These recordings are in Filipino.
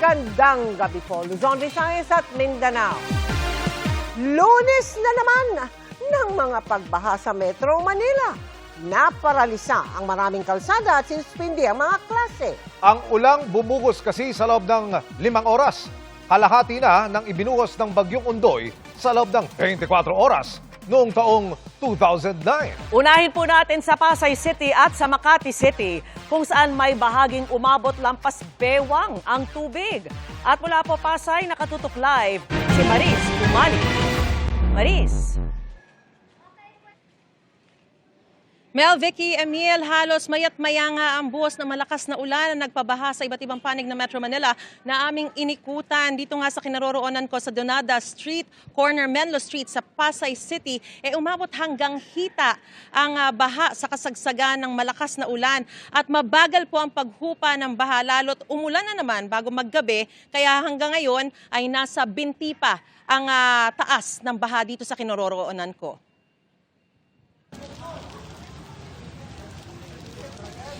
Magandang gabi po, Luzon, Visayas at Mindanao. Lunes na naman ng mga pagbaha sa Metro Manila. Naparalisa ang maraming kalsada at sinuspindi ang mga klase. Ang ulang bumugos kasi sa loob ng 5 oras. Kalahati na ng ibinuhos ng Bagyong Ondoy sa loob ng 24 oras noong taong 2009. Unahin po natin sa Pasay City at sa Makati City kung saan may bahaging umabot lampas bewang ang tubig. At mula po Pasay, nakatutok live si Maris Umali. Maris. Mel, Vicky, Emil, halos mayat-maya nga ang buhos ng malakas na ulan na nagpabaha sa iba't ibang panig ng Metro Manila na aming inikutan. Dito nga sa kinaroroonan ko sa Donada Street, corner Menlo Street sa Pasay City, umabot hanggang hita ang baha sa kasagsagan ng malakas na ulan. At mabagal po ang paghupa ng baha, lalo't umulan na naman bago maggabi, kaya hanggang ngayon ay nasa binti pa ang taas ng baha dito sa kinaroroonan ko.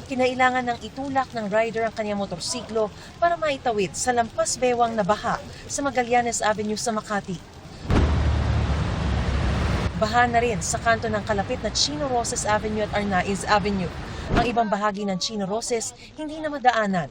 Kinailangan ng itulak ng rider ang kanyang motorsiklo para maitawid sa lampas bewang na baha sa Magallanes Avenue sa Makati. Baha na rin sa kanto ng kalapit na Chino Roces Avenue at Arnaiz Avenue. Ang ibang bahagi ng Chino Roces hindi na madaanan.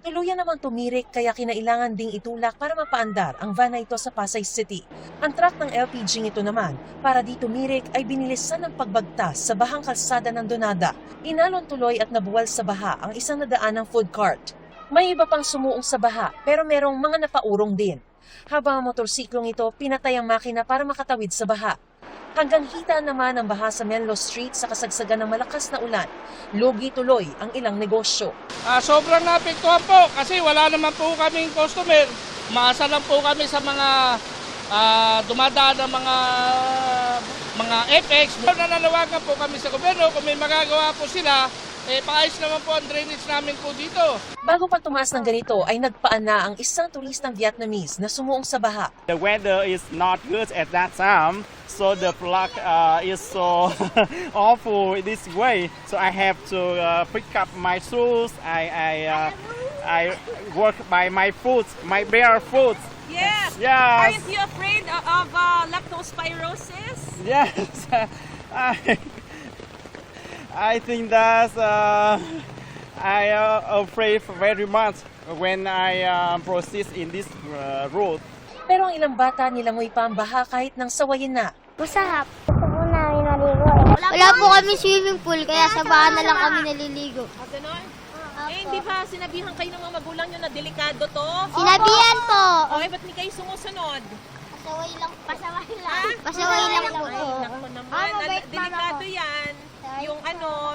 Tuluyan namang tumirik kaya kinailangan ding itulak para mapaandar ang van na ito sa Pasay City. Ang truck ng LPG ito naman, para di tumirik ay binilisan ng pagbagtas sa bahang kalsada ng Donada. Inalon tuloy at nabuwal sa baha ang isang nadaanang food cart. May iba pang sumuong sa baha pero merong mga napaurong din. Habang ang motorsiklong ito, pinatay ang makina para makatawid sa baha. Hanggang hita naman ang baha sa Menlo Street sa kasagsagan ng malakas na ulan. Lugi tuloy ang ilang negosyo. Sobrang naapektuhan po kasi wala naman po kaming customer. Maasa lang po kami sa mga dumadaan ng mga FX. Nananawagan po kami sa gobyerno kung may magagawa po sila, paayos naman po ang drainage namin po dito. Bago pa tumaas ng ganito ay nagpaan na ang isang turistang Vietnamese na sumuong sa baha. The weather is not good at that time, so the flood is so awful this way. So I have to pick up my shoes. I work by my foot, my bare foot. Yes. Yes. Aren't you afraid of leptospirosis? Yes. I think that I afraid very much when I proceed in this road. Pero ang ilang bata nilangoy pa ang baha kahit nang sawayin na. Masarap. Gusto po namin naligo. Wala po kami swimming pool, kaya sa baha na lang kami naliligo. Ganon? Hindi pa sinabihan kayo ng mga magulang nyo na delikado to? Sinabihan po. Okay, ba't hindi kayo sumusunod? Pasaway lang. Pasaway lang. Pasaway lang po. Naku naman, delikado yan.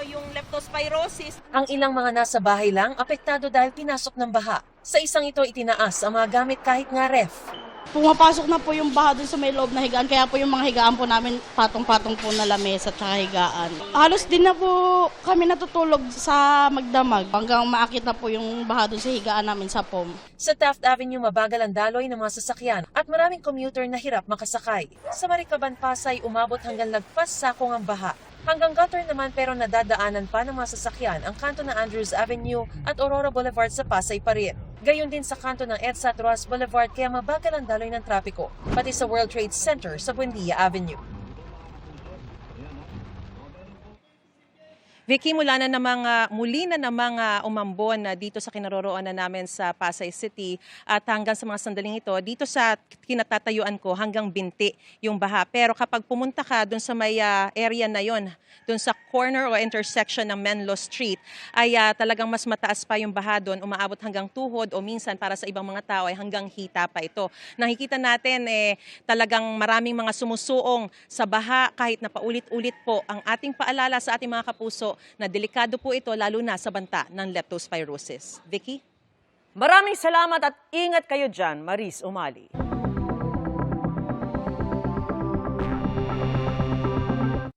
Yung leptospirosis. Ang ilang mga nasa bahay lang, apektado dahil pinasok ng baha. Sa isang ito itinaas ang mga gamit kahit nga ref. Pumapasok na po yung baha dun sa may loob na higaan, kaya po yung mga higaan po namin patong-patong po na lamesa at higaan. Halos din na po kami natutulog sa magdamag hanggang maakit na po yung baha dun sa higaan namin sa POM. Sa Taft Avenue mabagal ang daloy ng mga sasakyan at maraming commuter na hirap makasakay. Sa Maricaban, Pasay, umabot hanggang lagpas sakong ang baha. Hanggang gutter naman pero nadadaanan pa ng mga sasakyan ang kanto ng Andrews Avenue at Aurora Boulevard sa Pasay pa rin. Gayon din sa kanto ng EDSA at Roas Boulevard kaya mabagal ang daloy ng trapiko, pati sa World Trade Center sa Buendia Avenue. Vicky, muli na namang umambon dito sa kinaroroonan namin sa Pasay City at hanggang sa mga sandaling ito, dito sa kinatatayuan ko hanggang binti yung baha. Pero kapag pumunta ka dun sa may area na yon, dun sa corner o intersection ng Menlo Street, ay talagang mas mataas pa yung baha dun, umaabot hanggang tuhod o minsan para sa ibang mga tao ay hanggang hita pa ito. Nakikita natin talagang maraming mga sumusuong sa baha kahit na paulit-ulit po ang ating paalala sa ating mga kapuso na delikado po ito lalo na sa banta ng leptospirosis. Vicky? Maraming salamat at ingat kayo dyan, Maris Umali.